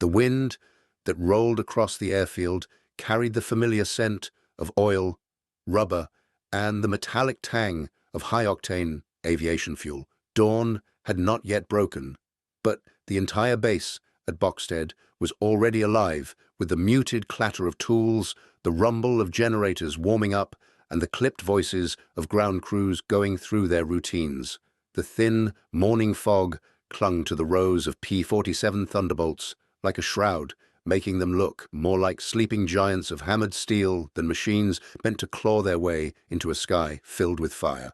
The wind that rolled across the airfield carried the familiar scent of oil, rubber, and the metallic tang of high-octane aviation fuel. Dawn had not yet broken, but the entire base at Boxted was already alive with the muted clatter of tools, the rumble of generators warming up, and the clipped voices of ground crews going through their routines. The thin, morning fog clung to the rows of P-47 Thunderbolts like a shroud, making them look more like sleeping giants of hammered steel than machines meant to claw their way into a sky filled with fire.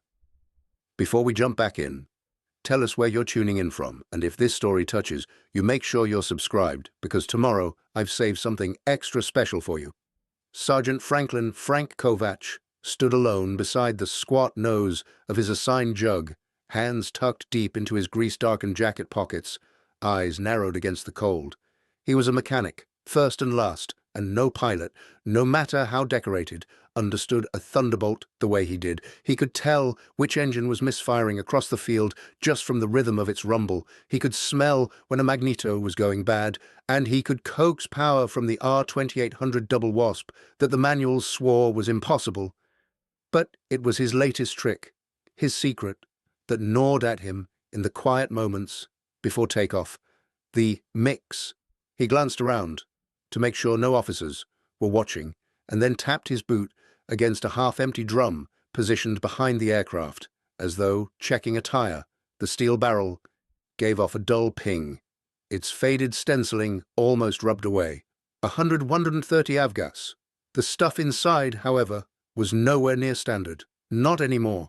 Before we jump back in, tell us where you're tuning in from, and if this story touches you, make sure you're subscribed, because tomorrow I've saved something extra special for you. Sergeant Franklin "Frank" Kovacs stood alone beside the squat nose of his assigned jug, hands tucked deep into his grease-darkened jacket pockets, eyes narrowed against the cold. He was a mechanic, first and last, and no pilot, no matter how decorated, understood a Thunderbolt the way he did. He could tell which engine was misfiring across the field just from the rhythm of its rumble. He could smell when a magneto was going bad, and he could coax power from the R2800 double wasp that the manuals swore was impossible. But it was his latest trick, his secret, that gnawed at him in the quiet moments before takeoff. The mix. He glanced around to make sure no officers were watching, and then tapped his boot against a half-empty drum positioned behind the aircraft, as though checking a tire. The steel barrel gave off a dull ping, its faded stenciling almost rubbed away. 130 avgas. The stuff inside, however, was nowhere near standard. Not anymore.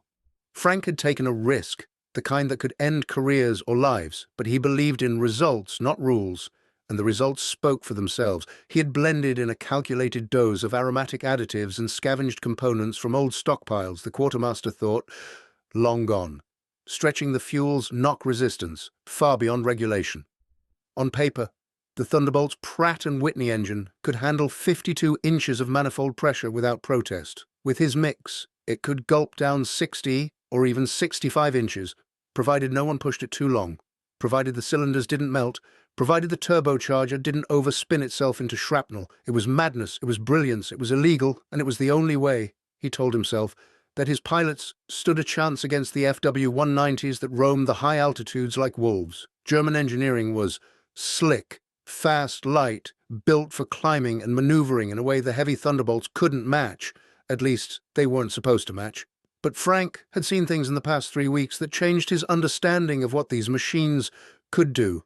Frank had taken a risk, the kind that could end careers or lives, but he believed in results, not rules, and the results spoke for themselves. He had blended in a calculated dose of aromatic additives and scavenged components from old stockpiles, the quartermaster thought, long gone, stretching the fuel's knock resistance far beyond regulation. On paper, the Thunderbolt's Pratt & Whitney engine could handle 52 inches of manifold pressure without protest. With his mix, it could gulp down 60 or even 65 inches, provided no one pushed it too long, provided the cylinders didn't melt, provided the turbocharger didn't overspin itself into shrapnel. It was madness, it was brilliance, it was illegal, and it was the only way, he told himself, that his pilots stood a chance against the FW-190s that roamed the high altitudes like wolves. German engineering was slick, fast, light, built for climbing and maneuvering in a way the heavy Thunderbolts couldn't match. At least, they weren't supposed to match. But Frank had seen things in the past 3 weeks that changed his understanding of what these machines could do.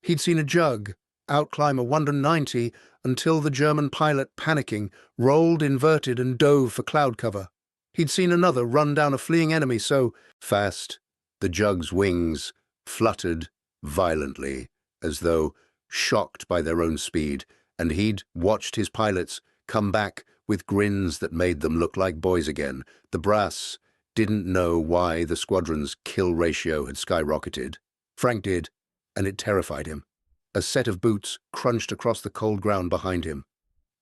He'd seen a jug outclimb a 190 until the German pilot, panicking, rolled inverted and dove for cloud cover. He'd seen another run down a fleeing enemy so fast the jug's wings fluttered violently, as though shocked by their own speed, and he'd watched his pilots come back with grins that made them look like boys again. The brass didn't know why the squadron's kill ratio had skyrocketed. Frank did, and it terrified him. A set of boots crunched across the cold ground behind him.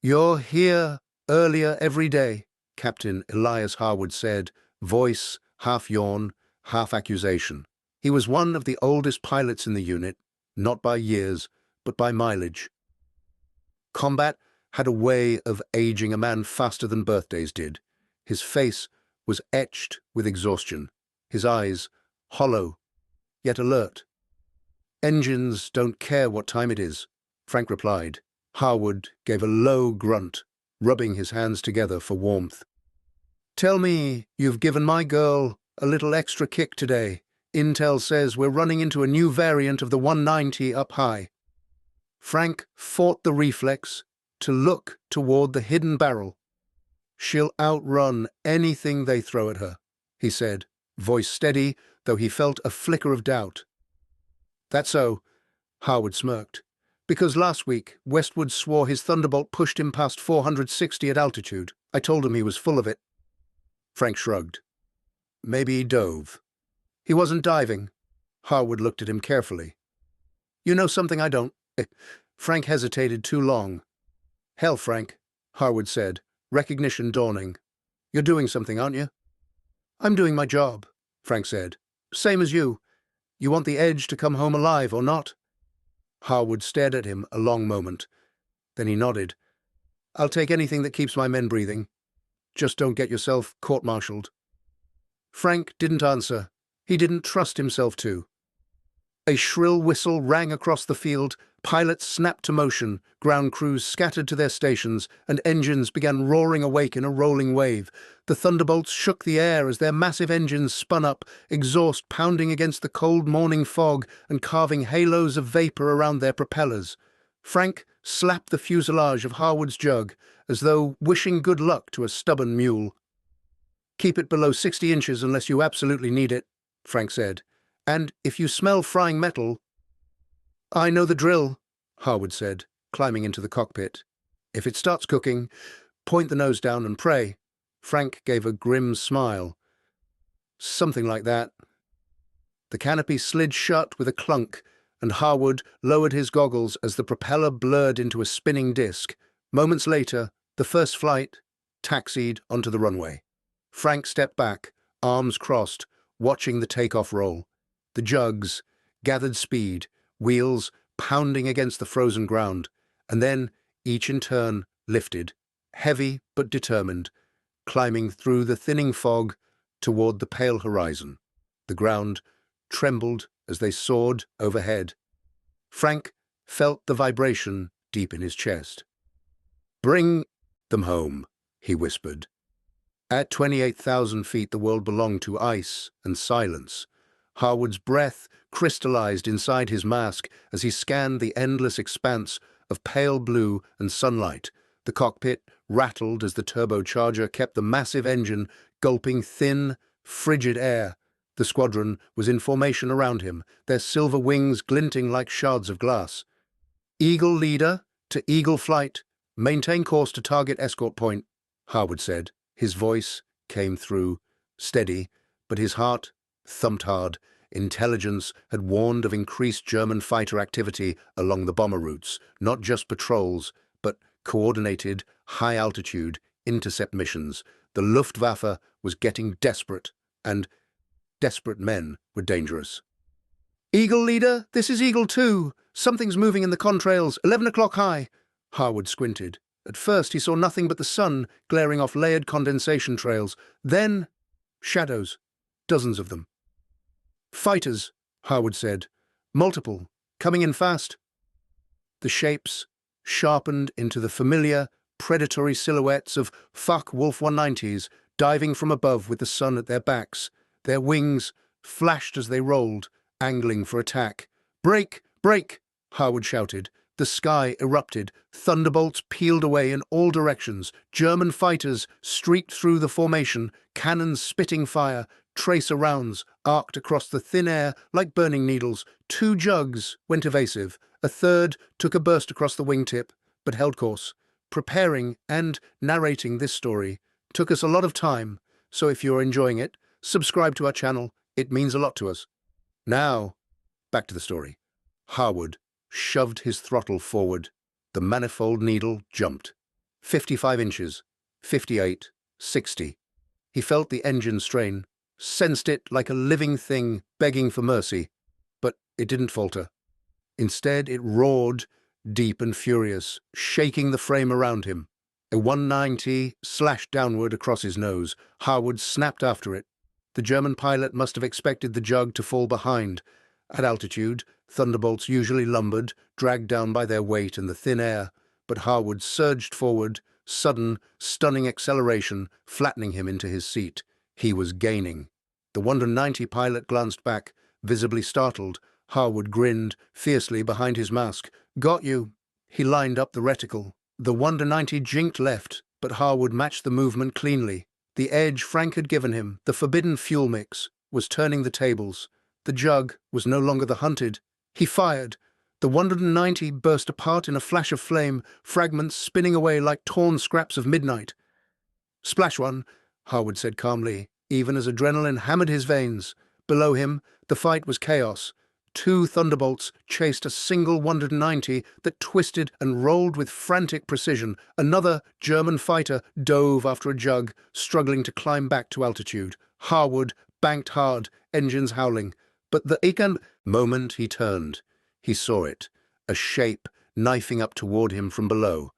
"You're here earlier every day," Captain Elias Harwood said, voice half yawn, half accusation. He was one of the oldest pilots in the unit, not by years, but by mileage. Combat had a way of aging a man faster than birthdays did. His face was etched with exhaustion, his eyes hollow, yet alert. "Engines don't care what time it is," Frank replied. Harwood gave a low grunt, rubbing his hands together for warmth. "Tell me you've given my girl a little extra kick today. Intel says we're running into a new variant of the 190 up high." Frank fought the reflex to look toward the hidden barrel. "She'll outrun anything they throw at her," he said, voice steady, though he felt a flicker of doubt. "That's so," Harwood smirked, "because last week Westwood swore his Thunderbolt pushed him past 460 at altitude. I told him he was full of it." Frank shrugged. "Maybe he dove." "He wasn't diving." Harwood looked at him carefully. "You know something I don't." Frank hesitated too long. "Hell, Frank," Harwood said, recognition dawning. "You're doing something, aren't you?" "I'm doing my job," Frank said. "Same as you. You want the Edge to come home alive or not?" Harwood stared at him a long moment. Then he nodded. "I'll take anything that keeps my men breathing. Just don't get yourself court-martialed." Frank didn't answer. He didn't trust himself to. A shrill whistle rang across the field, pilots snapped to motion, ground crews scattered to their stations, and engines began roaring awake in a rolling wave. The Thunderbolts shook the air as their massive engines spun up, exhaust pounding against the cold morning fog and carving halos of vapor around their propellers. Frank slapped the fuselage of Harwood's jug, as though wishing good luck to a stubborn mule. "Keep it below 60 inches unless you absolutely need it," Frank said. "And if you smell frying metal—" "I know the drill," Harwood said, climbing into the cockpit. "If it starts cooking, point the nose down and pray." Frank gave a grim smile. "Something like that." The canopy slid shut with a clunk, and Harwood lowered his goggles as the propeller blurred into a spinning disk. Moments later, the first flight taxied onto the runway. Frank stepped back, arms crossed, watching the takeoff roll. The jugs gathered speed, wheels pounding against the frozen ground, and then, each in turn, lifted, heavy but determined, climbing through the thinning fog toward the pale horizon. The ground trembled as they soared overhead. Frank felt the vibration deep in his chest. "Bring them home," he whispered. At 28,000 feet, the world belonged to ice and silence. Harwood's breath crystallized inside his mask as he scanned the endless expanse of pale blue and sunlight. The cockpit rattled as the turbocharger kept the massive engine gulping thin, frigid air. The squadron was in formation around him, their silver wings glinting like shards of glass. "Eagle leader to Eagle flight. Maintain course to target escort point," Harwood said. His voice came through, steady, but his heart thumped hard. Intelligence had warned of increased German fighter activity along the bomber routes, not just patrols, but coordinated, high-altitude intercept missions. The Luftwaffe was getting desperate, and desperate men were dangerous. "Eagle leader, this is Eagle 2. Something's moving in the contrails, 11 o'clock high." Harwood squinted. At first he saw nothing but the sun glaring off layered condensation trails. Then shadows, dozens of them. "Fighters," Harwood said. "Multiple, coming in fast." The shapes sharpened into the familiar, predatory silhouettes of Focke-Wulf 190s diving from above with the sun at their backs. Their wings flashed as they rolled, angling for attack. "Break! Break!" Harwood shouted. The sky erupted. Thunderbolts peeled away in all directions. German fighters streaked through the formation, cannons spitting fire. Tracer rounds arced across the thin air like burning needles. 2 jugs went evasive. A third took a burst across the wingtip, but held course. Preparing and narrating this story took us a lot of time, so if you're enjoying it, subscribe to our channel. It means a lot to us. Now, back to the story. Harwood shoved his throttle forward. The manifold needle jumped. 55 inches, 58, 60. He felt the engine strain, sensed it like a living thing begging for mercy, but it didn't falter. Instead, it roared, deep and furious, shaking the frame around him. A 190 slashed downward across his nose. Harwood snapped after it. The German pilot must have expected the jug to fall behind. At altitude, Thunderbolts usually lumbered, dragged down by their weight in the thin air, but Harwood surged forward, sudden, stunning acceleration, flattening him into his seat. He was gaining. The 190 pilot glanced back, visibly startled. Harwood grinned fiercely behind his mask. "Got you." He lined up the reticle. The 190 jinked left, but Harwood matched the movement cleanly. The edge Frank had given him, the forbidden fuel mix, was turning the tables. The jug was no longer the hunted. He fired. The 190 burst apart in a flash of flame, fragments spinning away like torn scraps of midnight. "Splash one," Harwood said calmly, even as adrenaline hammered his veins. Below him, the fight was chaos. 2 Thunderbolts chased a single 190 that twisted and rolled with frantic precision. Another German fighter dove after a jug, struggling to climb back to altitude. Harwood banked hard, engines howling. But the moment he turned, he saw it. a shape knifing up toward him from below,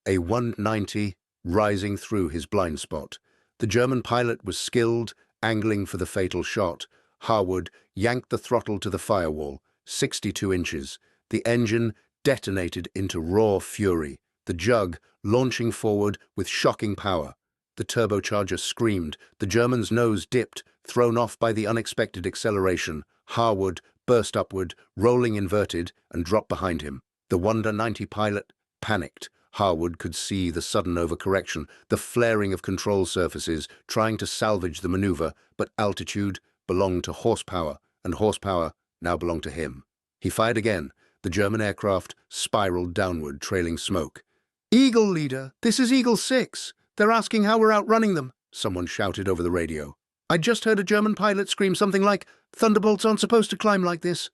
a 190 rising through his blind spot. The German pilot was skilled, angling for the fatal shot. Harwood yanked the throttle to the firewall, 62 inches. The engine detonated into raw fury, the jug launching forward with shocking power. The turbocharger screamed, the German's nose dipped, thrown off by the unexpected acceleration. Harwood burst upward, rolling inverted, and dropped behind him. The 190 pilot panicked. Harwood could see the sudden overcorrection, the flaring of control surfaces, trying to salvage the maneuver, but altitude belonged to horsepower, and horsepower now belonged to him. He fired again. The German aircraft spiraled downward, trailing smoke. "Eagle, leader, this is Eagle 6. They're asking how we're outrunning them," someone shouted over the radio. "I just heard a German pilot scream something like, 'Thunderbolts aren't supposed to climb like this.'"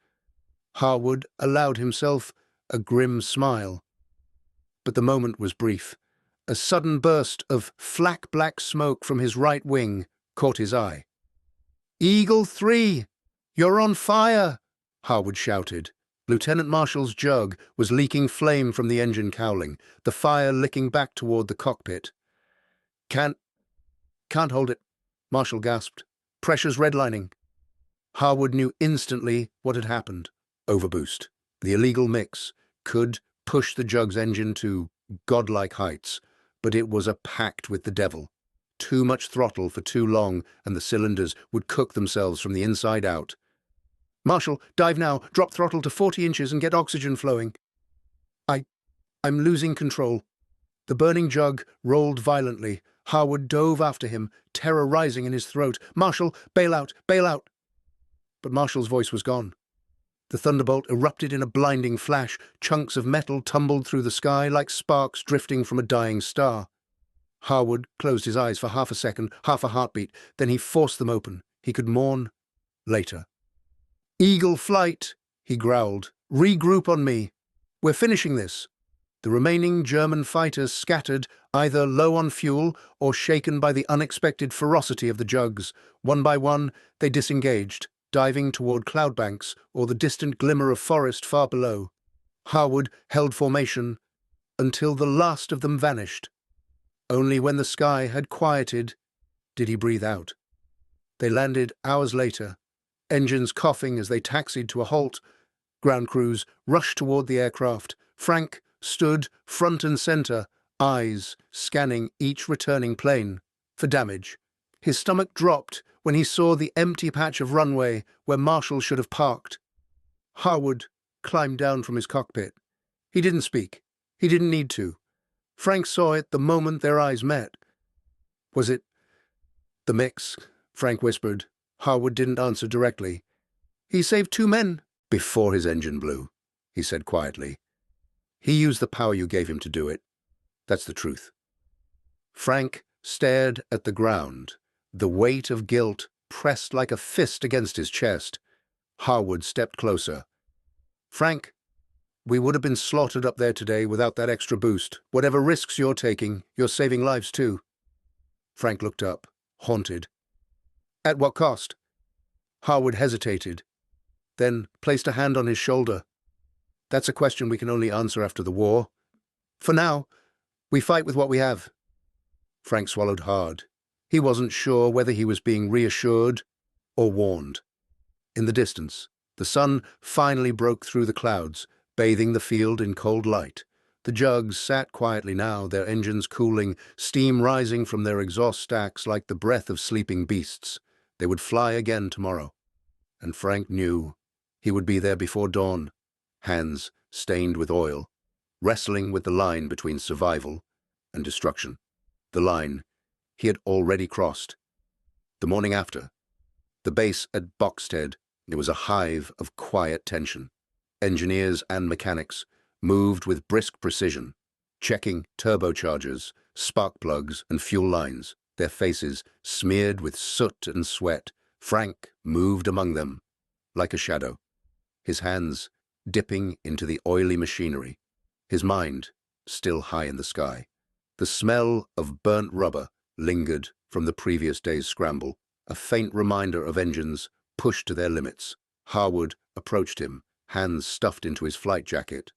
Harwood allowed himself a grim smile. But the moment was brief. A sudden burst of flak black smoke from his right wing caught his eye. "Eagle 3, you're on fire!" Harwood shouted. Lieutenant Marshall's jug was leaking flame from the engine cowling, the fire licking back toward the cockpit. Can't hold it," Marshall gasped. "Pressure's redlining." Harwood knew instantly what had happened. Overboost. The illegal mix could push the jug's engine to godlike heights, but it was a pact with the devil. Too much throttle for too long, and the cylinders would cook themselves from the inside out. "Marshall, dive now. Drop throttle to 40 inches and get oxygen flowing." I'm losing control." The burning jug rolled violently. Harwood dove after him, terror rising in his throat. "Marshall, bail out, bail out!" But Marshall's voice was gone. The thunderbolt erupted in a blinding flash. Chunks of metal tumbled through the sky like sparks drifting from a dying star. Harwood closed his eyes for half a second, half a heartbeat. Then he forced them open. He could mourn later. "Eagle flight," he growled. "Regroup on me. We're finishing this." The remaining German fighters scattered, either low on fuel or shaken by the unexpected ferocity of the jugs. One by one, they disengaged, diving toward cloud banks or the distant glimmer of forest far below. Harwood held formation until the last of them vanished. Only when the sky had quieted did he breathe out. They landed hours later, engines coughing as they taxied to a halt. Ground crews rushed toward the aircraft. Frank stood front and center, eyes scanning each returning plane for damage. His stomach dropped when he saw the empty patch of runway where Marshall should have parked. Harwood climbed down from his cockpit. He didn't speak. He didn't need to. Frank saw it the moment their eyes met. "Was it the mix?" Frank whispered. Harwood didn't answer directly. "He saved 2 men before his engine blew," he said quietly. "He used the power you gave him to do it. That's the truth." Frank stared at the ground, the weight of guilt pressed like a fist against his chest. Harwood stepped closer. "Frank, we would have been slaughtered up there today without that extra boost. Whatever risks you're taking, you're saving lives too." Frank looked up, haunted. "At what cost?" Harwood hesitated, then placed a hand on his shoulder. "That's a question we can only answer after the war. For now, we fight with what we have." Frank swallowed hard. He wasn't sure whether he was being reassured or warned. In the distance, the sun finally broke through the clouds, bathing the field in cold light. The jugs sat quietly now, their engines cooling, steam rising from their exhaust stacks like the breath of sleeping beasts. They would fly again tomorrow. And Frank knew he would be there before dawn, hands stained with oil, wrestling with the line between survival and destruction. The line he had already crossed. The morning after, the base at Boxted, it was a hive of quiet tension. Engineers and mechanics moved with brisk precision, checking turbochargers, spark plugs, and fuel lines, their faces smeared with soot and sweat. Frank moved among them like a shadow, his hands dipping into the oily machinery, his mind still high in the sky. The smell of burnt rubber lingered from the previous day's scramble, a faint reminder of engines pushed to their limits. Harwood approached him, hands stuffed into his flight jacket.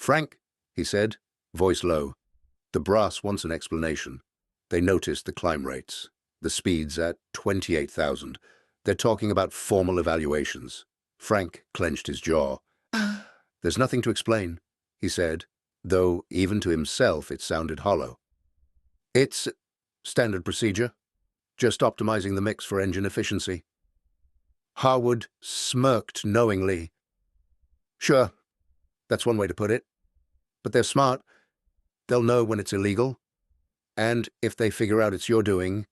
"Frank," he said, voice low. "The brass wants an explanation. They noticed the climb rates. The speed's at 28,000. They're talking about formal evaluations." Frank clenched his jaw. "There's nothing to explain," he said, though even to himself it sounded hollow. "It's standard procedure, just optimizing the mix for engine efficiency." Harwood smirked knowingly. "Sure, that's one way to put it. But they're smart. They'll know when it's illegal. And if they figure out it's your doing—"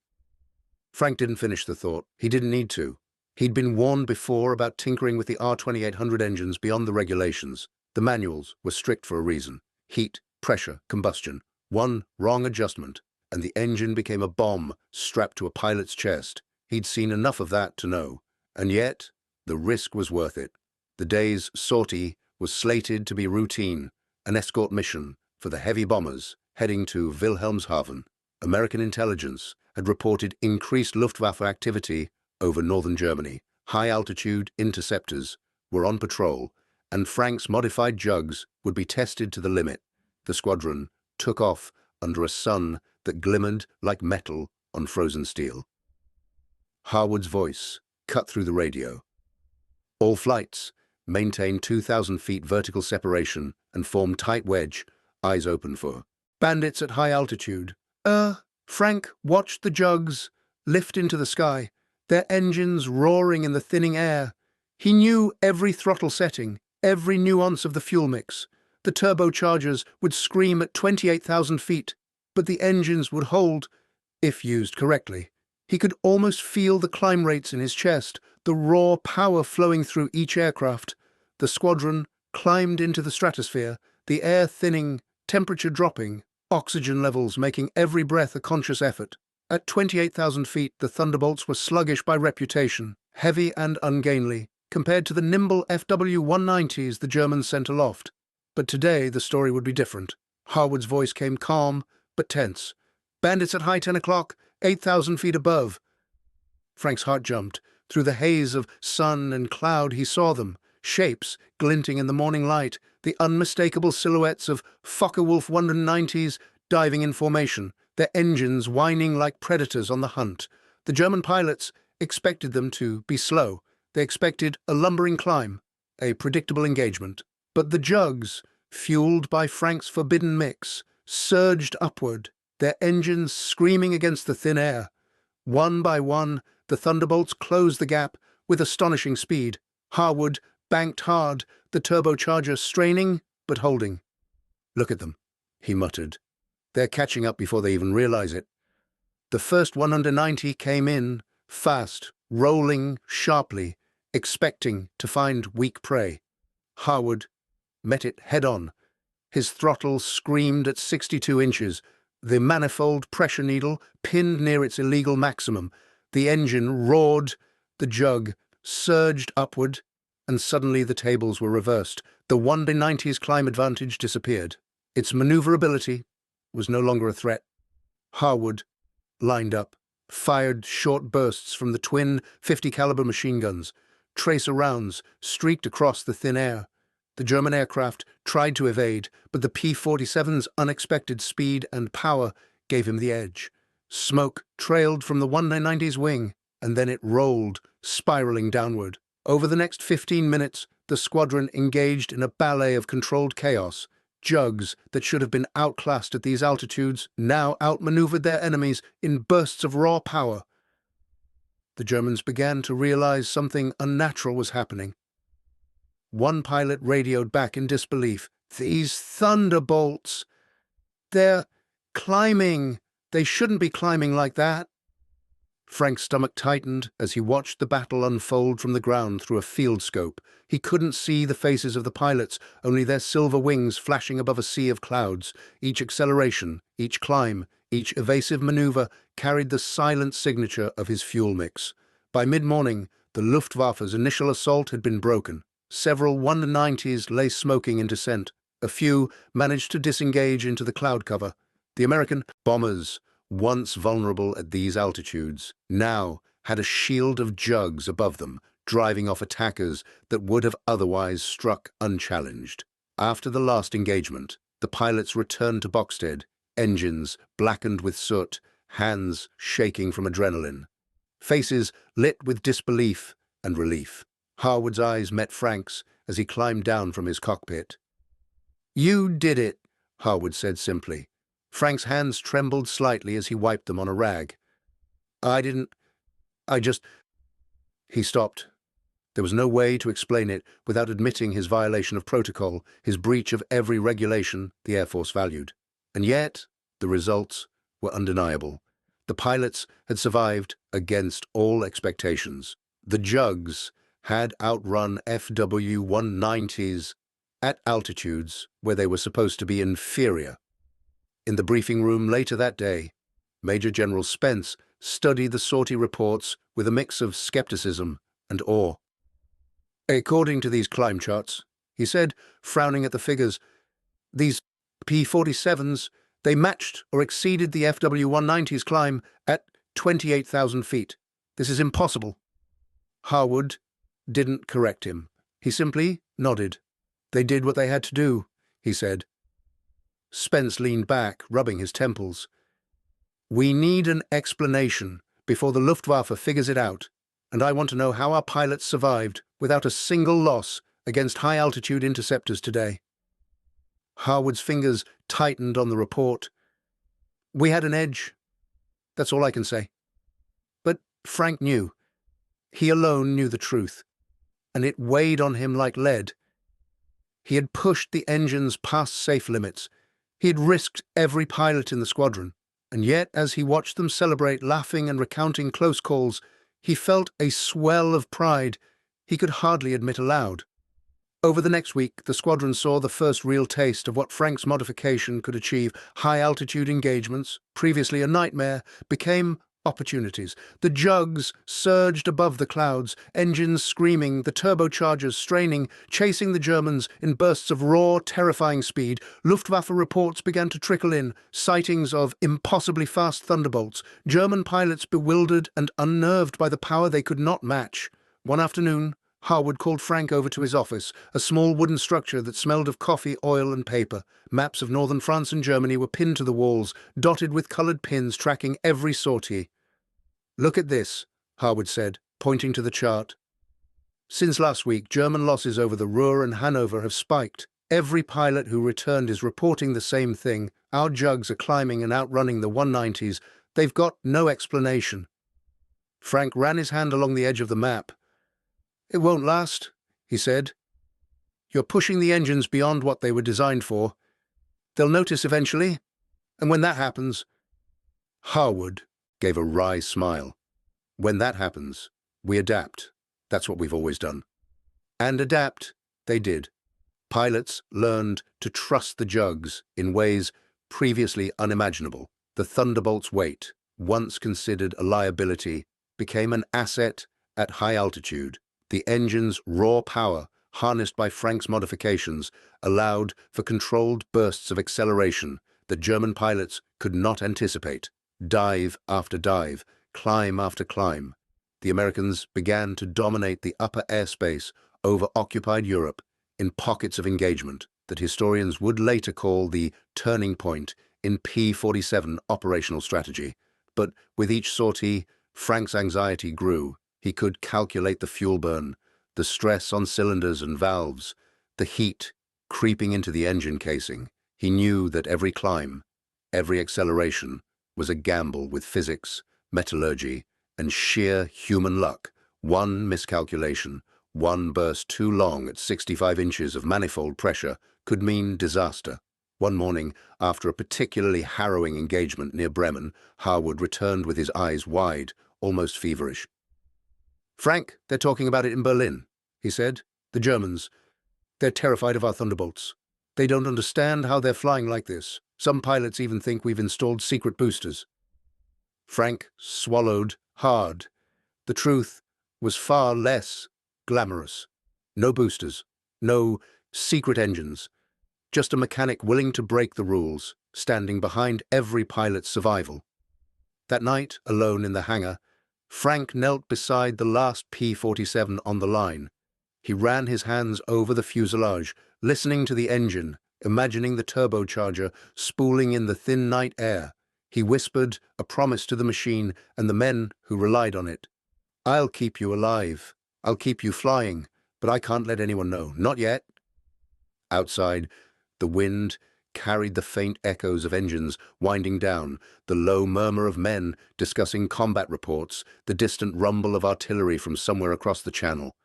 Frank didn't finish the thought. He didn't need to. He'd been warned before about tinkering with the R2800 engines beyond the regulations. The manuals were strict for a reason. Heat, pressure, combustion. One wrong adjustment, and the engine became a bomb strapped to a pilot's chest. He'd seen enough of that to know. And yet, the risk was worth it. The day's sortie was slated to be routine, an escort mission for the heavy bombers heading to Wilhelmshaven. American intelligence had reported increased Luftwaffe activity over northern Germany. High-altitude interceptors were on patrol, and Frank's modified jugs would be tested to the limit. The squadron took off under a sun that glimmered like metal on frozen steel. Harwood's voice cut through the radio. "All flights maintain 2,000 feet vertical separation and form tight wedge, eyes open for bandits at high altitude." Frank watched the jugs lift into the sky, their engines roaring in the thinning air. He knew every throttle setting, every nuance of the fuel mix. The turbochargers would scream at 28,000 feet, but the engines would hold, if used correctly. He could almost feel the climb rates in his chest, the raw power flowing through each aircraft. The squadron climbed into the stratosphere, the air thinning, temperature dropping, oxygen levels making every breath a conscious effort. At 28,000 feet, the Thunderbolts were sluggish by reputation, heavy and ungainly, compared to the nimble FW-190s the Germans sent aloft. But today the story would be different. Harwood's voice came calm, but tense. "Bandits at high 10 o'clock, 8,000 feet above." Frank's heart jumped. Through the haze of sun and cloud he saw them, shapes glinting in the morning light, the unmistakable silhouettes of Focke-Wulf 190s diving in formation, their engines whining like predators on the hunt. The German pilots expected them to be slow. They expected a lumbering climb, a predictable engagement. But the jugs, fueled by Frank's forbidden mix, surged upward, their engines screaming against the thin air. One by one, the Thunderbolts closed the gap with astonishing speed. Harwood banked hard, the turbocharger straining but holding. "Look at them," he muttered. "They're catching up before they even realize it." The first 190 came in, fast, rolling sharply, expecting to find weak prey. Harwood met it head-on. His throttle screamed at 62 inches, the manifold pressure needle pinned near its illegal maximum. The engine roared, the jug surged upward, and suddenly the tables were reversed. The 190's climb advantage disappeared. Its maneuverability was no longer a threat. Harwood lined up, fired short bursts from the twin 50-caliber machine guns. Tracer rounds streaked across the thin air. The German aircraft tried to evade, but the P-47's unexpected speed and power gave him the edge. Smoke trailed from the 190's wing, and then it rolled, spiraling downward. Over the next 15 minutes, the squadron engaged in a ballet of controlled chaos. Jugs that should have been outclassed at these altitudes now outmaneuvered their enemies in bursts of raw power. The Germans began to realize something unnatural was happening. One pilot radioed back in disbelief. "These Thunderbolts! They're climbing! They shouldn't be climbing like that." Frank's stomach tightened as he watched the battle unfold from the ground through a field scope. He couldn't see the faces of the pilots, only their silver wings flashing above a sea of clouds. Each acceleration, each climb, each evasive maneuver carried the silent signature of his fuel mix. By mid-morning, the Luftwaffe's initial assault had been broken. Several 190s lay smoking in descent. A few managed to disengage into the cloud cover. The American bombers, once vulnerable at these altitudes, now had a shield of jugs above them, driving off attackers that would have otherwise struck unchallenged. After the last engagement, the pilots returned to Boxted, engines blackened with soot, hands shaking from adrenaline, faces lit with disbelief and relief. Harwood's eyes met Frank's as he climbed down from his cockpit. "You did it," Harwood said simply. Frank's hands trembled slightly as he wiped them on a rag. "I didn't. I just—" He stopped. There was no way to explain it without admitting his violation of protocol, his breach of every regulation the Air Force valued. And yet, the results were undeniable. The pilots had survived against all expectations. The Jugs had outrun FW-190s at altitudes where they were supposed to be inferior. In the briefing room later that day, Major General Spence studied the sortie reports with a mix of skepticism and awe. "According to these climb charts," he said, frowning at the figures, "these P-47s, they matched or exceeded the FW-190's climb at 28,000 feet. This is impossible." Harwood didn't correct him. He simply nodded. "They did what they had to do," he said. Spence leaned back, rubbing his temples. "We need an explanation before the Luftwaffe figures it out, and I want to know how our pilots survived without a single loss against high-altitude interceptors today." Harwood's fingers tightened on the report. "We had an edge. That's all I can say." But Frank knew. He alone knew the truth, and it weighed on him like lead. He had pushed the engines past safe limits. He had risked every pilot in the squadron, and yet as he watched them celebrate, laughing and recounting close calls, he felt a swell of pride he could hardly admit aloud. Over the next week, the squadron saw the first real taste of what Frank's modification could achieve. High-altitude engagements, previously a nightmare, became opportunities. The Jugs surged above the clouds, engines screaming, the turbochargers straining, chasing the Germans in bursts of raw, terrifying speed. Luftwaffe reports began to trickle in, sightings of impossibly fast Thunderbolts, German pilots bewildered and unnerved by the power they could not match. One afternoon, Harwood called Frank over to his office, a small wooden structure that smelled of coffee, oil, and paper. Maps of northern France and Germany were pinned to the walls, dotted with coloured pins tracking every sortie. "Look at this," Harwood said, pointing to the chart. "Since last week, German losses over the Ruhr and Hanover have spiked. Every pilot who returned is reporting the same thing. Our Jugs are climbing and outrunning the 190s. They've got no explanation." Frank ran his hand along the edge of the map. "It won't last," he said. "You're pushing the engines beyond what they were designed for. They'll notice eventually, and when that happens—" Harwood gave a wry smile. "When that happens, we adapt. That's what we've always done." And adapt they did. Pilots learned to trust the Jugs in ways previously unimaginable. The Thunderbolt's weight, once considered a liability, became an asset at high altitude. The engine's raw power, harnessed by Frank's modifications, allowed for controlled bursts of acceleration that German pilots could not anticipate. Dive after dive, climb after climb. The Americans began to dominate the upper airspace over occupied Europe in pockets of engagement that historians would later call the turning point in P-47 operational strategy. But with each sortie, Frank's anxiety grew. He could calculate the fuel burn, the stress on cylinders and valves, the heat creeping into the engine casing. He knew that every climb, every acceleration, was a gamble with physics, metallurgy, and sheer human luck. One miscalculation, one burst too long at 65 inches of manifold pressure could mean disaster. One morning, after a particularly harrowing engagement near Bremen, Harwood returned with his eyes wide, almost feverish. "Frank, they're talking about it in Berlin," he said. "The Germans. They're terrified of our Thunderbolts. They don't understand how they're flying like this. Some pilots even think we've installed secret boosters." Frank swallowed hard. The truth was far less glamorous. No boosters, no secret engines, just a mechanic willing to break the rules, standing behind every pilot's survival. That night, alone in the hangar, Frank knelt beside the last P-47 on the line. He ran his hands over the fuselage, listening to the engine, imagining the turbocharger spooling in the thin night air. He whispered a promise to the machine and the men who relied on it. "I'll keep you alive. I'll keep you flying, but I can't let anyone know. Not yet." Outside, the wind carried the faint echoes of engines winding down, the low murmur of men discussing combat reports, the distant rumble of artillery from somewhere across the channel.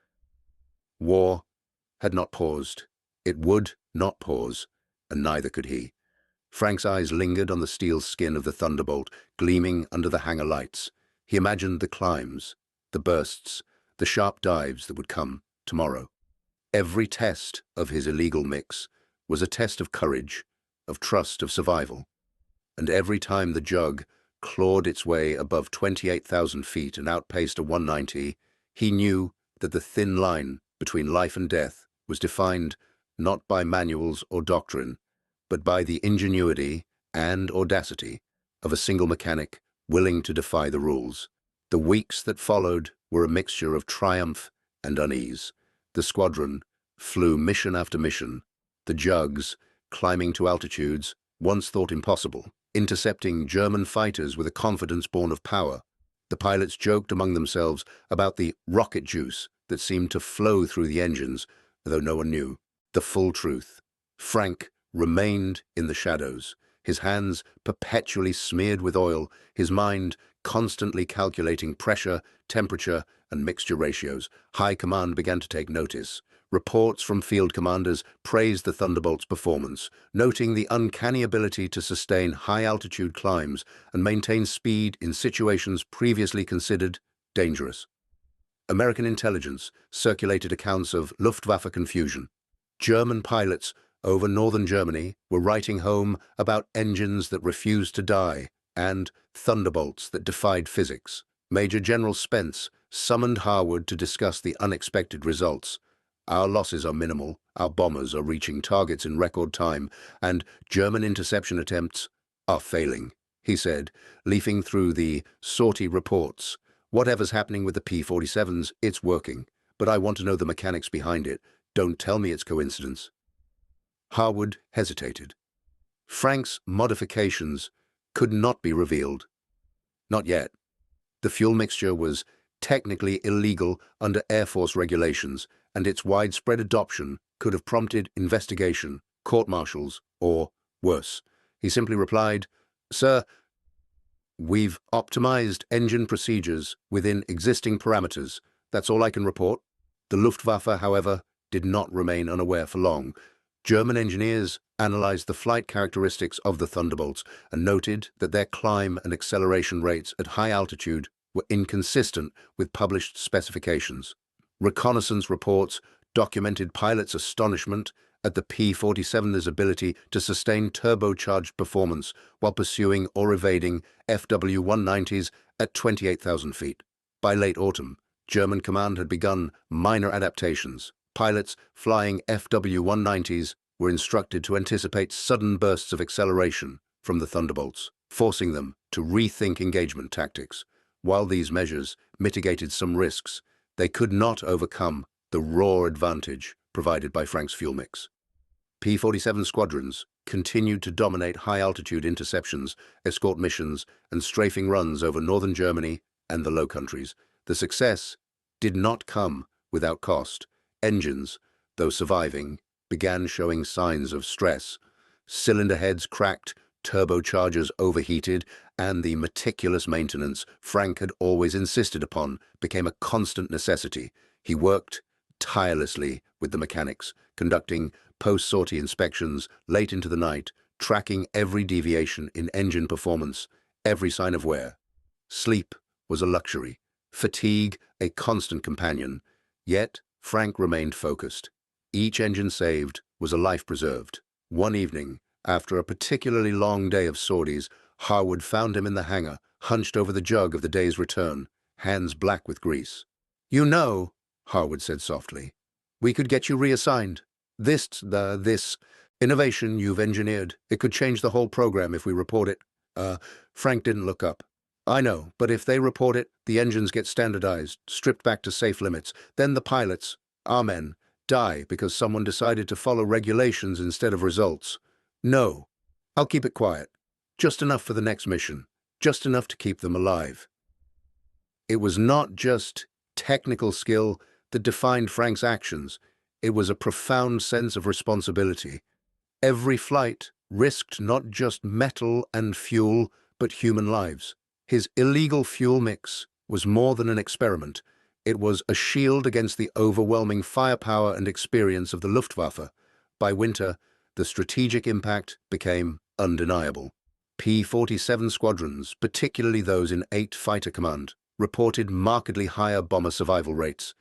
War had not paused. It would not pause, and neither could he. Frank's eyes lingered on the steel skin of the Thunderbolt, gleaming under the hangar lights. He imagined the climbs, the bursts, the sharp dives that would come tomorrow. Every test of his illegal mix was a test of courage, of trust, of survival. And every time the jug clawed its way above 28,000 feet and outpaced a 190, he knew that the thin line between life and death was defined not by manuals or doctrine, but by the ingenuity and audacity of a single mechanic willing to defy the rules. The weeks that followed were a mixture of triumph and unease. The squadron flew mission after mission, the jugs climbing to altitudes once thought impossible, intercepting German fighters with a confidence born of power. The pilots joked among themselves about the rocket juice that seemed to flow through the engines, though no one knew the full truth. Frank remained in the shadows, his hands perpetually smeared with oil, his mind constantly calculating pressure, temperature, and mixture ratios. High command began to take notice. Reports from field commanders praised the Thunderbolt's performance, noting the uncanny ability to sustain high-altitude climbs and maintain speed in situations previously considered dangerous. American intelligence circulated accounts of Luftwaffe confusion. German pilots over northern Germany were writing home about engines that refused to die and Thunderbolts that defied physics. Major General Spence summoned Harwood to discuss the unexpected results. "Our losses are minimal, our bombers are reaching targets in record time, and German interception attempts are failing," he said, leafing through the sortie reports. "Whatever's happening with the P-47s, it's working, but I want to know the mechanics behind it. Don't tell me it's coincidence." Harwood hesitated. Frank's modifications could not be revealed. Not yet. The fuel mixture was technically illegal under Air Force regulations, and its widespread adoption could have prompted investigation, court-martials, or worse. He simply replied, "Sir, we've optimized engine procedures within existing parameters. That's all I can report." The Luftwaffe, however, did not remain unaware for long. German engineers analyzed the flight characteristics of the Thunderbolts and noted that their climb and acceleration rates at high altitude were inconsistent with published specifications. Reconnaissance reports documented pilots' astonishment at the P-47's ability to sustain turbocharged performance while pursuing or evading FW-190s at 28,000 feet. By late autumn, German command had begun minor adaptations. Pilots flying FW-190s were instructed to anticipate sudden bursts of acceleration from the Thunderbolts, forcing them to rethink engagement tactics. While these measures mitigated some risks, they could not overcome the raw advantage provided by Frank's fuel mix. P-47 squadrons continued to dominate high-altitude interceptions, escort missions, and strafing runs over northern Germany and the Low Countries. The success did not come without cost. Engines, though surviving, began showing signs of stress. Cylinder heads cracked, turbochargers overheated, and the meticulous maintenance Frank had always insisted upon became a constant necessity. He worked tirelessly with the mechanics, conducting post-sortie inspections late into the night, tracking every deviation in engine performance, every sign of wear. Sleep was a luxury, fatigue a constant companion, yet Frank remained focused. Each engine saved was a life preserved. One evening, after a particularly long day of sorties, Harwood found him in the hangar, hunched over the jug of the day's return, hands black with grease. "You know," Harwood said softly, "we could get you reassigned. This innovation you've engineered, it could change the whole program if we report it." Frank didn't look up. "I know, but if they report it, the engines get standardized, stripped back to safe limits. Then the pilots, our men, die because someone decided to follow regulations instead of results. No, I'll keep it quiet. Just enough for the next mission. Just enough to keep them alive. It was not just technical skill that defined Frank's actions. It was a profound sense of responsibility. Every flight risked not just metal and fuel, but human lives. His illegal fuel mix was more than an experiment. It was a shield against the overwhelming firepower and experience of the Luftwaffe. By winter, the strategic impact became undeniable. P-47 squadrons, particularly those in 8 Fighter Command, reported markedly higher bomber survival rates.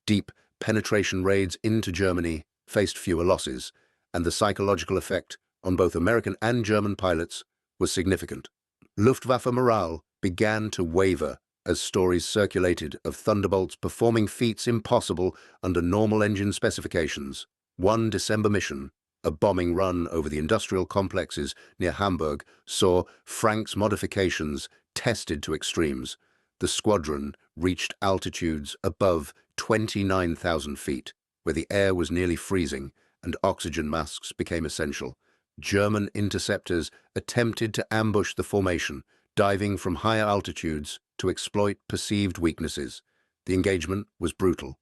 Deep penetration raids into Germany faced fewer losses, and the psychological effect on both American and German pilots was significant. Luftwaffe morale began to waver as stories circulated of Thunderbolts performing feats impossible under normal engine specifications. One December mission, a bombing run over the industrial complexes near Hamburg, saw Frank's modifications tested to extremes. The squadron reached altitudes above 29,000 feet, where the air was nearly freezing and oxygen masks became essential. German interceptors attempted to ambush the formation, diving from higher altitudes to exploit perceived weaknesses. The engagement was brutal.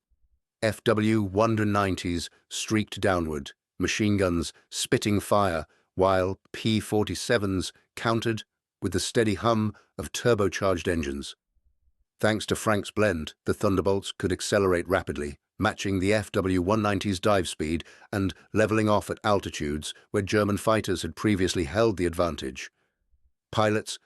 FW-190s streaked downward, machine guns spitting fire, while P-47s countered with the steady hum of turbocharged engines. Thanks to Frank's blend, the Thunderbolts could accelerate rapidly, matching the FW-190's dive speed and leveling off at altitudes where German fighters had previously held the advantage. Pilots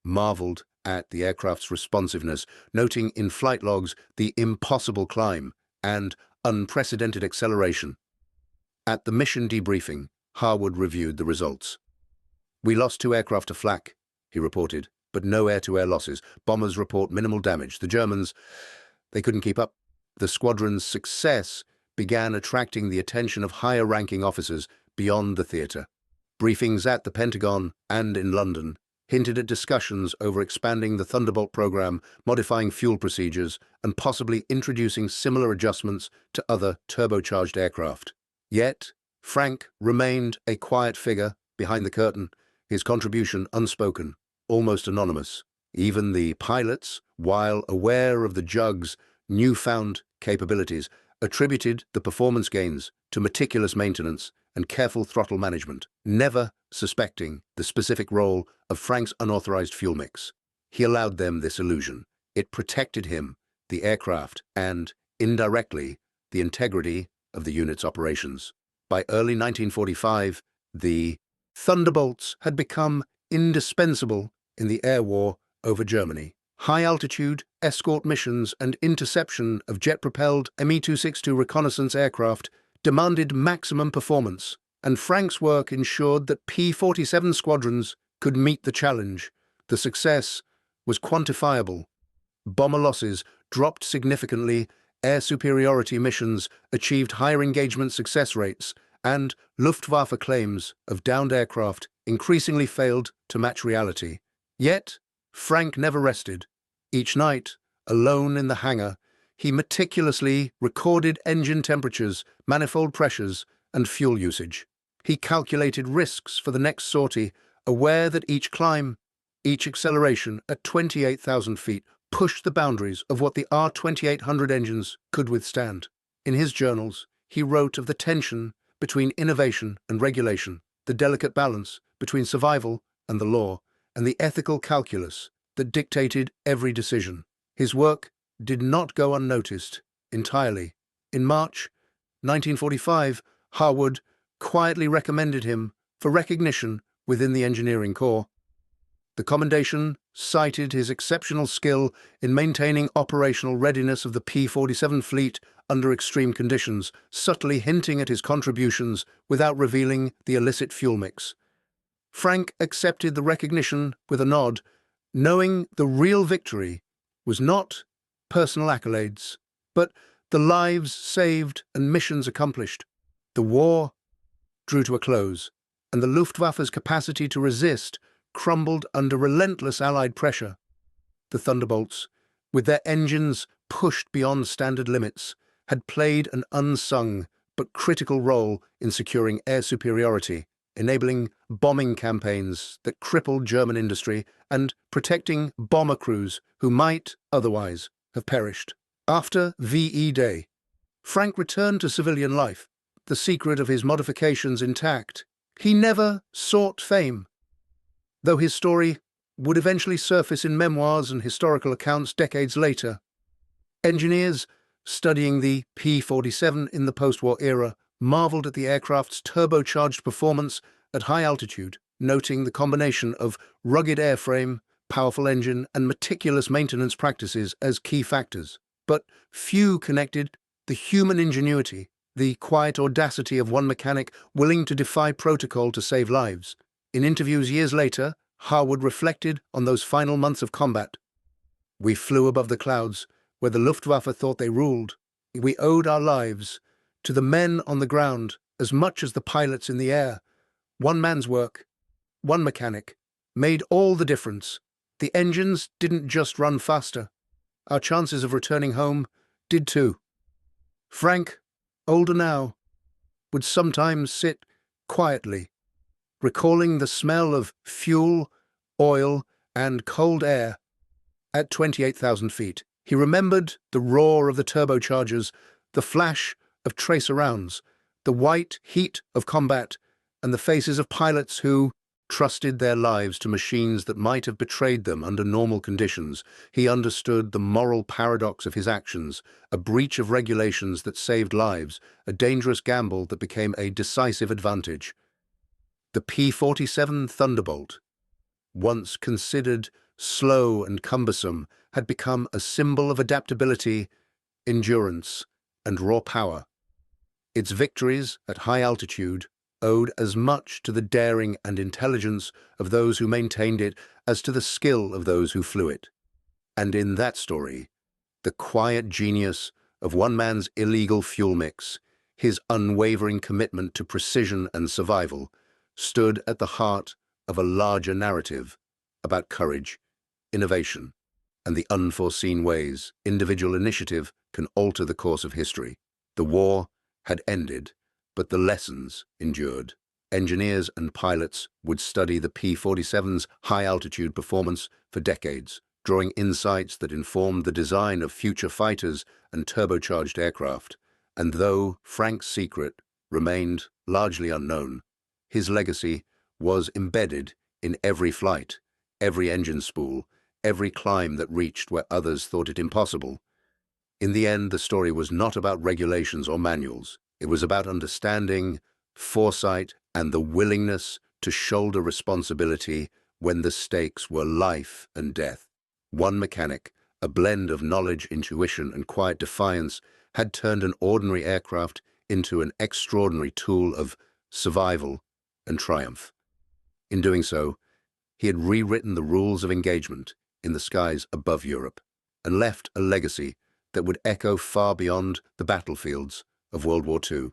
marveled at the aircraft's responsiveness, noting in flight logs the impossible climb and unprecedented acceleration. At the mission debriefing, Harwood reviewed the results. "We lost 2 aircraft to flak," he reported, "but no air-to-air losses. Bombers report minimal damage. The Germans, they couldn't keep up." The squadron's success began attracting the attention of higher-ranking officers beyond the theater. Briefings at the Pentagon and in London hinted at discussions over expanding the Thunderbolt program, modifying fuel procedures, and possibly introducing similar adjustments to other turbocharged aircraft. Yet, Frank remained a quiet figure behind the curtain, his contribution unspoken, almost anonymous. Even the pilots, while aware of the Jug's newfound capabilities, attributed the performance gains to meticulous maintenance and careful throttle management, never suspecting the specific role of Frank's unauthorized fuel mix. He allowed them this illusion. It protected him, the aircraft, and, indirectly, the integrity of the unit's operations. By early 1945, the Thunderbolts had become indispensable in the air war over Germany. High-altitude escort missions and interception of jet-propelled Me-262 reconnaissance aircraft demanded maximum performance, and Frank's work ensured that P-47 squadrons could meet the challenge. The success was quantifiable. Bomber losses dropped significantly, air superiority missions achieved higher engagement success rates, and Luftwaffe claims of downed aircraft increasingly failed to match reality. Yet, Frank never rested. Each night, alone in the hangar, he meticulously recorded engine temperatures, manifold pressures, and fuel usage. He calculated risks for the next sortie, aware that each climb, each acceleration at 28,000 feet pushed the boundaries of what the R-2800 engines could withstand. In his journals, he wrote of the tension between innovation and regulation, the delicate balance between survival and the law, and the ethical calculus that dictated every decision. His work did not go unnoticed entirely. In March 1945, Harwood quietly recommended him for recognition within the engineering corps. The commendation cited his exceptional skill in maintaining operational readiness of the P-47 fleet under extreme conditions, subtly hinting at his contributions without revealing the illicit fuel mix. Frank accepted the recognition with a nod, knowing the real victory was not personal accolades, but the lives saved and missions accomplished. The war drew to a close, and the Luftwaffe's capacity to resist crumbled under relentless Allied pressure. The Thunderbolts, with their engines pushed beyond standard limits, had played an unsung but critical role in securing air superiority, enabling bombing campaigns that crippled German industry and protecting bomber crews who might otherwise have perished. After VE Day, Frank returned to civilian life, the secret of his modifications intact. He never sought fame, though his story would eventually surface in memoirs and historical accounts decades later. Engineers studying the P-47 in the post-war era marveled at the aircraft's turbocharged performance at high altitude, noting the combination of rugged airframe, powerful engine, and meticulous maintenance practices as key factors. But few connected the human ingenuity, the quiet audacity of one mechanic willing to defy protocol to save lives. In interviews years later, Harwood reflected on those final months of combat. "We flew above the clouds, where the Luftwaffe thought they ruled. We owed our lives to the men on the ground as much as the pilots in the air. One man's work, one mechanic, made all the difference. The engines didn't just run faster. Our chances of returning home did too." Frank, older now, would sometimes sit quietly, recalling the smell of fuel, oil, and cold air at 28,000 feet. He remembered the roar of the turbochargers, the flash of tracer rounds, the white heat of combat, and the faces of pilots who trusted their lives to machines that might have betrayed them under normal conditions. He understood the moral paradox of his actions, a breach of regulations that saved lives, a dangerous gamble that became a decisive advantage. The P-47 Thunderbolt, once considered slow and cumbersome, had become a symbol of adaptability, endurance, and raw power. Its victories at high altitude owed as much to the daring and intelligence of those who maintained it as to the skill of those who flew it. And in that story, the quiet genius of one man's illegal fuel mix, his unwavering commitment to precision and survival, stood at the heart of a larger narrative about courage, innovation, and the unforeseen ways individual initiative can alter the course of history. The war had ended, but the lessons endured. Engineers and pilots would study the P-47's high-altitude performance for decades, drawing insights that informed the design of future fighters and turbocharged aircraft. And though Frank's secret remained largely unknown, his legacy was embedded in every flight, every engine spool, every climb that reached where others thought it impossible. In the end, the story was not about regulations or manuals. It was about understanding, foresight, and the willingness to shoulder responsibility when the stakes were life and death. One mechanic, a blend of knowledge, intuition, and quiet defiance, had turned an ordinary aircraft into an extraordinary tool of survival and triumph. In doing so, he had rewritten the rules of engagement in the skies above Europe and left a legacy that would echo far beyond the battlefields of World War II.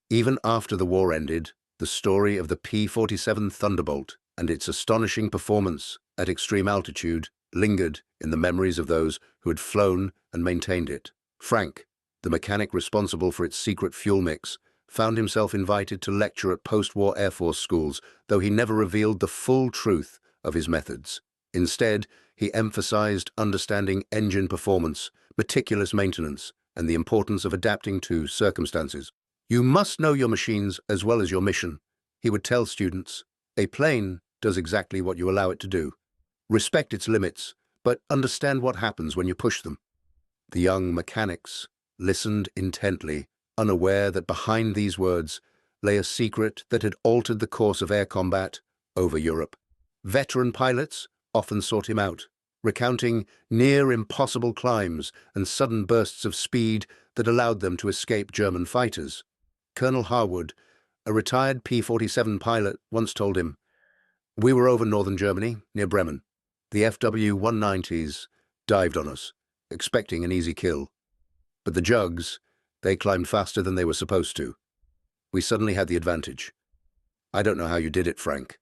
Even after the war ended, the story of the P-47 Thunderbolt and its astonishing performance at extreme altitude lingered in the memories of those who had flown and maintained it. Frank, the mechanic responsible for its secret fuel mix, found himself invited to lecture at post-war Air Force schools, though he never revealed the full truth of his methods. Instead, he emphasized understanding engine performance, meticulous maintenance, and the importance of adapting to circumstances. "You must know your machines as well as your mission," he would tell students. "A plane does exactly what you allow it to do. Respect its limits, but understand what happens when you push them." The young mechanics listened intently, unaware that behind these words lay a secret that had altered the course of air combat over Europe. Veteran pilots often sought him out, recounting near-impossible climbs and sudden bursts of speed that allowed them to escape German fighters. Colonel Harwood, a retired P-47 pilot, once told him, "We were over northern Germany, near Bremen. The FW-190s dived on us, expecting an easy kill. But the jugs, they climbed faster than they were supposed to. We suddenly had the advantage. I don't know how you did it, Frank."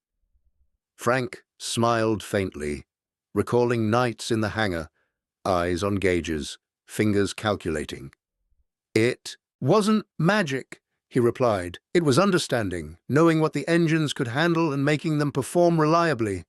Frank smiled faintly, recalling nights in the hangar, eyes on gauges, fingers calculating. "It "Wasn't magic," he replied. "It was understanding, knowing what the engines could handle and making them perform reliably."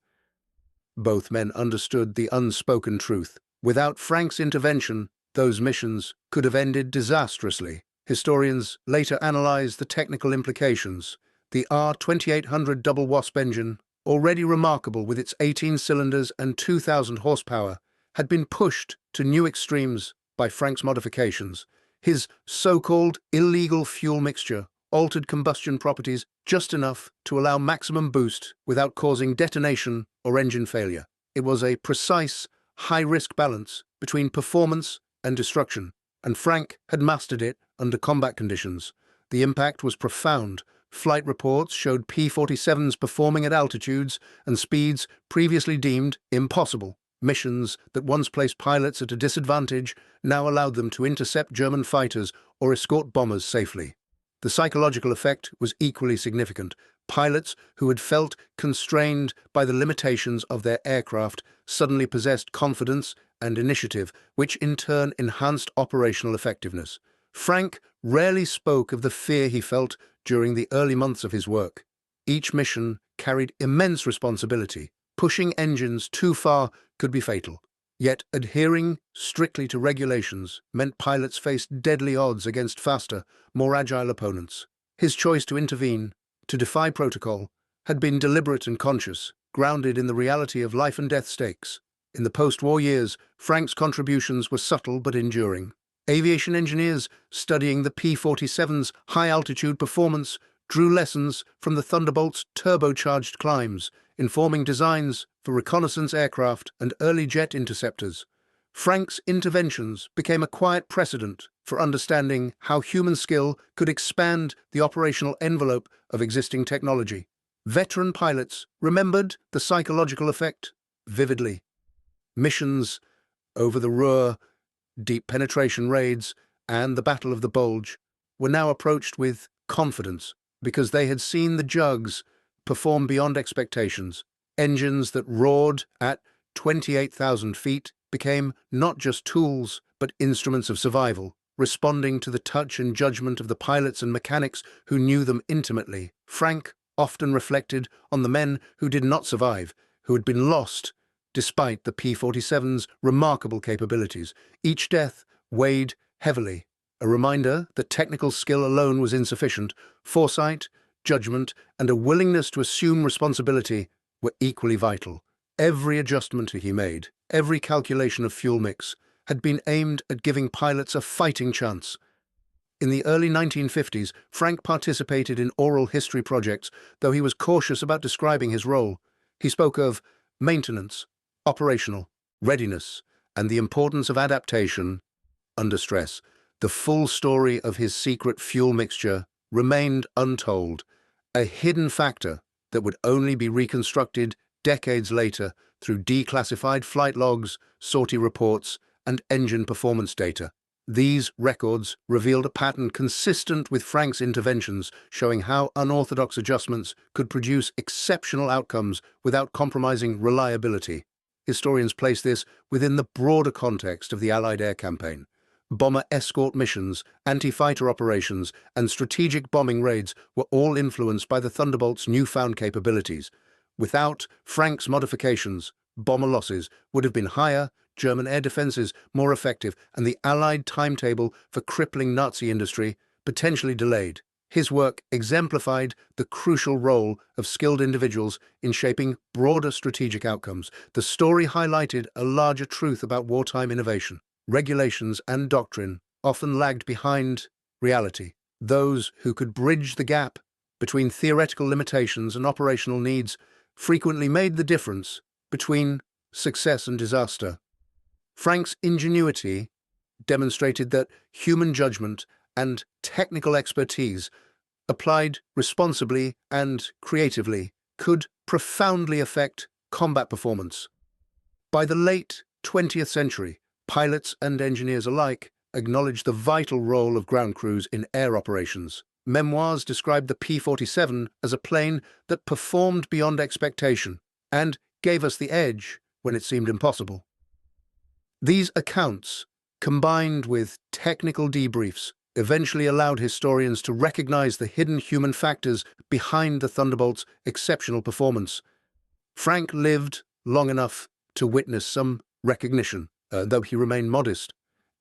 Both men understood the unspoken truth. Without Frank's intervention, those missions could have ended disastrously. Historians later analyzed the technical implications. The R-2800 double wasp engine, already remarkable with its 18 cylinders and 2,000 horsepower, had been pushed to new extremes by Frank's modifications. His so-called illegal fuel mixture altered combustion properties just enough to allow maximum boost without causing detonation or engine failure. It was a precise, high-risk balance between performance and destruction, and Frank had mastered it under combat conditions. The impact was profound. Flight reports showed P-47s performing at altitudes and speeds previously deemed impossible. Missions that once placed pilots at a disadvantage now allowed them to intercept German fighters or escort bombers safely. The psychological effect was equally significant. Pilots who had felt constrained by the limitations of their aircraft suddenly possessed confidence and initiative, which in turn enhanced operational effectiveness. Frank rarely spoke of the fear he felt during the early months of his work. Each mission carried immense responsibility. Pushing engines too far could be fatal. Yet adhering strictly to regulations meant pilots faced deadly odds against faster, more agile opponents. His choice to intervene, to defy protocol, had been deliberate and conscious, grounded in the reality of life and death stakes. In the post-war years, Frank's contributions were subtle but enduring. Aviation engineers studying the P-47's high-altitude performance drew lessons from the Thunderbolts' turbocharged climbs, informing designs for reconnaissance aircraft and early jet interceptors. Frank's interventions became a quiet precedent for understanding how human skill could expand the operational envelope of existing technology. Veteran pilots remembered the psychological effect vividly. Missions over the Ruhr, deep penetration raids, and the Battle of the Bulge were now approached with confidence because they had seen the jugs perform beyond expectations. Engines that roared at 28,000 feet became not just tools, but instruments of survival, responding to the touch and judgment of the pilots and mechanics who knew them intimately. Frank often reflected on the men who did not survive, who had been lost despite the P-47's remarkable capabilities. Each death weighed heavily, a reminder that technical skill alone was insufficient. Foresight, judgment, and a willingness to assume responsibility were equally vital. Every adjustment he made, every calculation of fuel mix, had been aimed at giving pilots a fighting chance. In the early 1950s, Frank participated in oral history projects, though he was cautious about describing his role. He spoke of maintenance, operational, readiness, and the importance of adaptation under stress. The full story of his secret fuel mixture remained untold, a hidden factor that would only be reconstructed decades later through declassified flight logs, sortie reports, and engine performance data. These records revealed a pattern consistent with Frank's interventions, showing how unorthodox adjustments could produce exceptional outcomes without compromising reliability. Historians place this within the broader context of the Allied air campaign. Bomber escort missions, anti-fighter operations, and strategic bombing raids were all influenced by the Thunderbolts' newfound capabilities. Without Frank's modifications, bomber losses would have been higher, German air defenses more effective, and the Allied timetable for crippling Nazi industry potentially delayed. His work exemplified the crucial role of skilled individuals in shaping broader strategic outcomes. The story highlighted a larger truth about wartime innovation. Regulations and doctrine often lagged behind reality. Those who could bridge the gap between theoretical limitations and operational needs frequently made the difference between success and disaster. Frank's ingenuity demonstrated that human judgment and technical expertise, applied responsibly and creatively, could profoundly affect combat performance. By the late 20th century, pilots and engineers alike acknowledged the vital role of ground crews in air operations. Memoirs described the P-47 as a plane that performed beyond expectation and gave us the edge when it seemed impossible. These accounts, combined with technical debriefs eventually allowed historians to recognize the hidden human factors behind the Thunderbolts' exceptional performance. Frank lived long enough to witness some recognition, though he remained modest.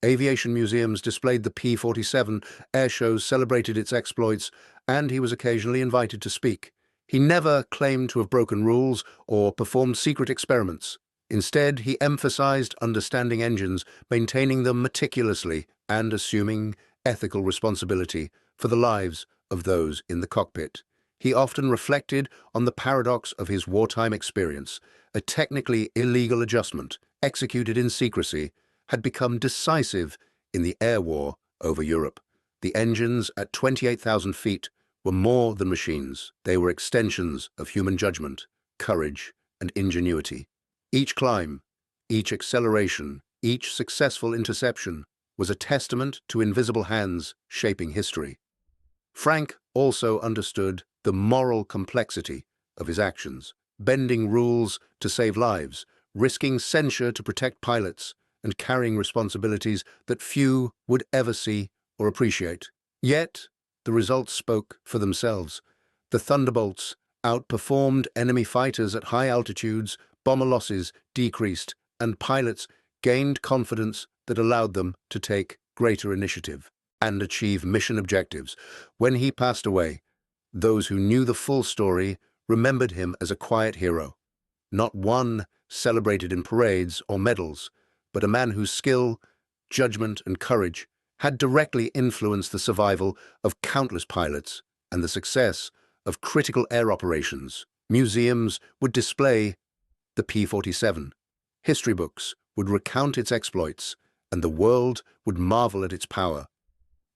Aviation museums displayed the P-47, air shows celebrated its exploits, and he was occasionally invited to speak. He never claimed to have broken rules or performed secret experiments. Instead, he emphasized understanding engines, maintaining them meticulously, and assuming ethical responsibility for the lives of those in the cockpit. He often reflected on the paradox of his wartime experience. A technically illegal adjustment, executed in secrecy, had become decisive in the air war over Europe. The engines at 28,000 feet were more than machines. They were extensions of human judgment, courage, and ingenuity. Each climb, each acceleration, each successful interception was a testament to invisible hands shaping history. Frank also understood the moral complexity of his actions, bending rules to save lives, risking censure to protect pilots, and carrying responsibilities that few would ever see or appreciate. Yet, the results spoke for themselves. The Thunderbolts outperformed enemy fighters at high altitudes, bomber losses decreased, and pilots gained confidence that allowed them to take greater initiative and achieve mission objectives. When he passed away, those who knew the full story remembered him as a quiet hero, not one celebrated in parades or medals, but a man whose skill, judgment, and courage had directly influenced the survival of countless pilots and the success of critical air operations. Museums would display the P-47. History books would recount its exploits, and the world would marvel at its power.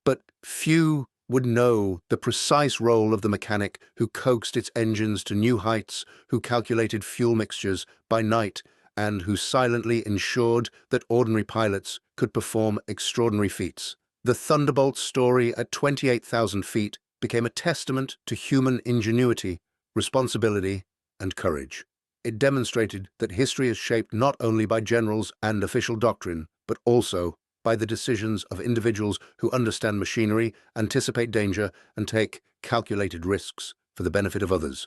But few would know the precise role of the mechanic who coaxed its engines to new heights, who calculated fuel mixtures by night, and who silently ensured that ordinary pilots could perform extraordinary feats. The Thunderbolt story at 28,000 feet became a testament to human ingenuity, responsibility, and courage. It demonstrated that history is shaped not only by generals and official doctrine, but also by the decisions of individuals who understand machinery, anticipate danger, and take calculated risks for the benefit of others.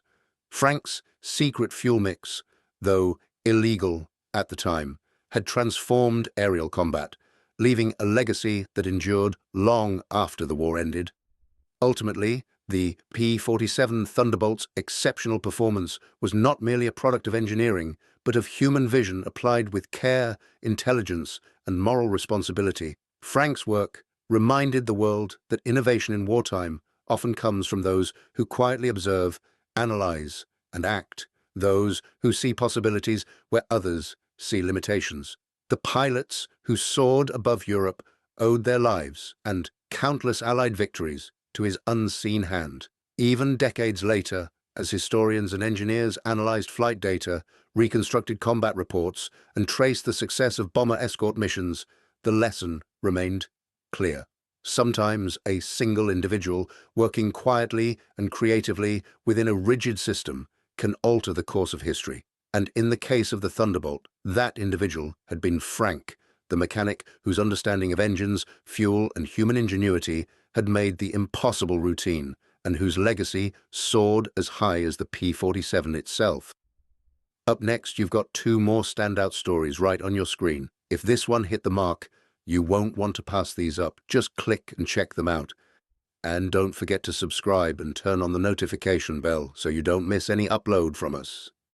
Frank's secret fuel mix, though illegal at the time, had transformed aerial combat, leaving a legacy that endured long after the war ended. Ultimately, the P-47 Thunderbolts' exceptional performance was not merely a product of engineering, but of human vision applied with care, intelligence, and moral responsibility. Frank's work reminded the world that innovation in wartime often comes from those who quietly observe, analyze, and act, those who see possibilities where others see limitations. The pilots who soared above Europe owed their lives and countless Allied victories to his unseen hand. Even decades later, as historians and engineers analyzed flight data, reconstructed combat reports, and traced the success of bomber escort missions, the lesson remained clear. Sometimes a single individual, working quietly and creatively within a rigid system, can alter the course of history. And in the case of the Thunderbolt, that individual had been Frank, the mechanic whose understanding of engines, fuel, and human ingenuity had made the impossible routine, and whose legacy soared as high as the P-47 itself. Up next, you've got two more standout stories right on your screen. If this one hit the mark, you won't want to pass these up. Just click and check them out. And don't forget to subscribe and turn on the notification bell so you don't miss any upload from us.